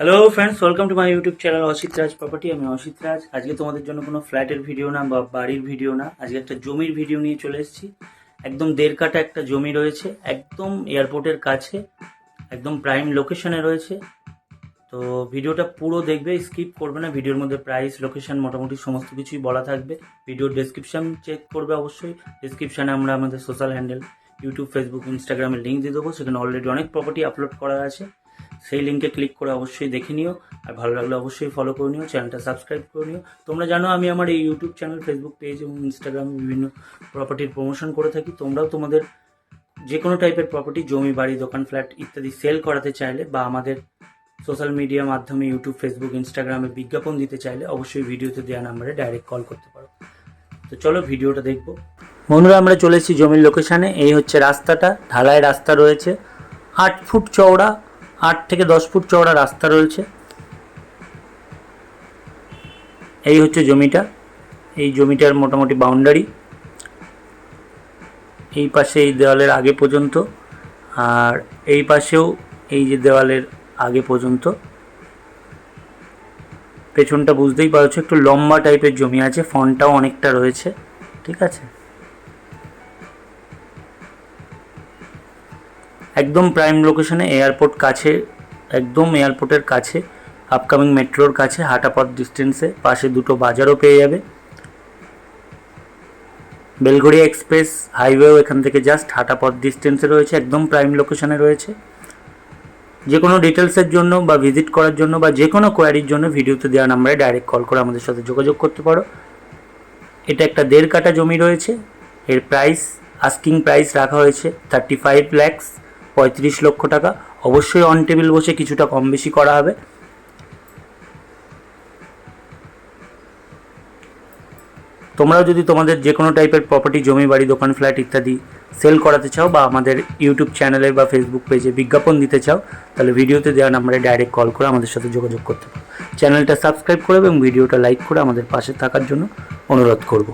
Hello friends, welcome to my YouTube channel Asit Raj property. আমি অসিত রাজ। আজকে তোমাদের জন্য কোনো ফ্ল্যাটের ভিডিও না বা বাড়ির ভিডিও না, আজকে একটা জমির ভিডিও নিয়ে চলে এসেছি। একদম 1.5 কাঠা একটা জমি রয়েছে, একদম এয়ারপোর্টের কাছে, একদম প্রাইম লোকেশনে রয়েছে। তো ভিডিওটা পুরো দেখবে, স্কিপ করবে না। ভিডিওর মধ্যে প্রাইস, লোকেশন, মোটামুটি সমস্ত কিছুই বলা থাকবে। ভিডিওর ডেসক্রিপশন চেক করবে অবশ্যই। ডেসক্রিপশানে আমরা আমাদের সোশ্যাল হ্যান্ডেল ইউটিউব, ফেসবুক, ইনস্টাগ্রামের লিঙ্ক দিয়ে দেবো। সেখানে অলরেডি অনেক প্রপার্টি আপলোড করা আছে, সেই লিঙ্কে ক্লিক করে অবশ্যই দেখে নিও। আর ভালো লাগলে অবশ্যই ফলো করে নিও, চ্যানেলটা সাবস্ক্রাইব করে নিও। তোমরা জানো আমি আমার এই ইউটিউব চ্যানেল, ফেসবুক পেজ এবং ইনস্টাগ্রামে বিভিন্ন প্রপার্টির প্রমোশন করে থাকি। তোমরাও তোমাদের যে কোনো টাইপের প্রপার্টি, জমি, বাড়ি, দোকান, ফ্ল্যাট ইত্যাদি সেল করাতে চাইলে বা আমাদের সোশ্যাল মিডিয়ার মাধ্যমে ইউটিউব, ফেসবুক, ইনস্টাগ্রামে বিজ্ঞাপন দিতে চাইলে অবশ্যই ভিডিওতে দেওয়া নাম্বারে ডাইরেক্ট কল করতে পারো। তো চলো ভিডিওটা দেখবো। বন্ধুরা, আমরা চলে এসেছি জমির লোকেশানে। এই হচ্ছে রাস্তাটা, ঢালাই রাস্তা রয়েছে, 8 ফুট চওড়া, 8 থেকে 10 ফুট চওড়া রাস্তা রয়েছে। এই হচ্ছে জমিটা, এই জমিটার মোটামুটি বাউন্ডারি। এই পাশে এই দেওয়ালের আগে পর্যন্ত, আর এই পাশেও এই যে দেওয়ালের আগে পর্যন্ত। পেছনটা বুঝতেই পারছো, একটু লম্বা টাইপের জমি আছে, ফন্টটাও অনেকটা রয়েছে, ঠিক আছে। একদম প্রাইম লোকেশনে, এয়ারপোর্ট কাছে, একদম এয়ারপোর্টের কাছে, আপকামিং মেট্রোর কাছে, হাঁটা পথ ডিস্টেন্সে। পাশে দুটো বাজারও পেয়ে যাবে। বেলঘড়িয়া এক্সপ্রেস হাইওয়েও এখান থেকে জাস্ট হাঁটা পথ ডিস্টেন্সে রয়েছে, একদম প্রাইম লোকেশনে রয়েছে। যে কোনো ডিটেলসের জন্য বা ভিজিট করার জন্য বা যে কোনো কোয়ারির জন্য ভিডিওতে দেওয়া নাম্বারে ডাইরেক্ট কল করে আমাদের সাথে যোগাযোগ করতে পারো। এটা একটা 1.5 কাঠা জমি রয়েছে। এর প্রাইস, আস্কিং প্রাইস রাখা হয়েছে 35 lakhs, 35 লক্ষ টাকা। অবশ্যই অন টেবিল বসে কিছুটা কম বেশি করা হবে। তোমরাও যদি তোমাদের যে কোনো টাইপের প্রপার্টি, জমি, বাড়ি, দোকান, ফ্ল্যাট ইত্যাদি সেল করাতে চাও বা আমাদের ইউটিউব চ্যানেলে বা ফেসবুক পেজে বিজ্ঞাপন দিতে চাও, তাহলে ভিডিওতে দেওয়া নাম্বারে ডাইরেক্ট কল করে আমাদের সাথে যোগাযোগ করতে পারো। চ্যানেলটা সাবস্ক্রাইব করে এবং ভিডিওটা লাইক করে আমাদের পাশে থাকার জন্য অনুরোধ করব।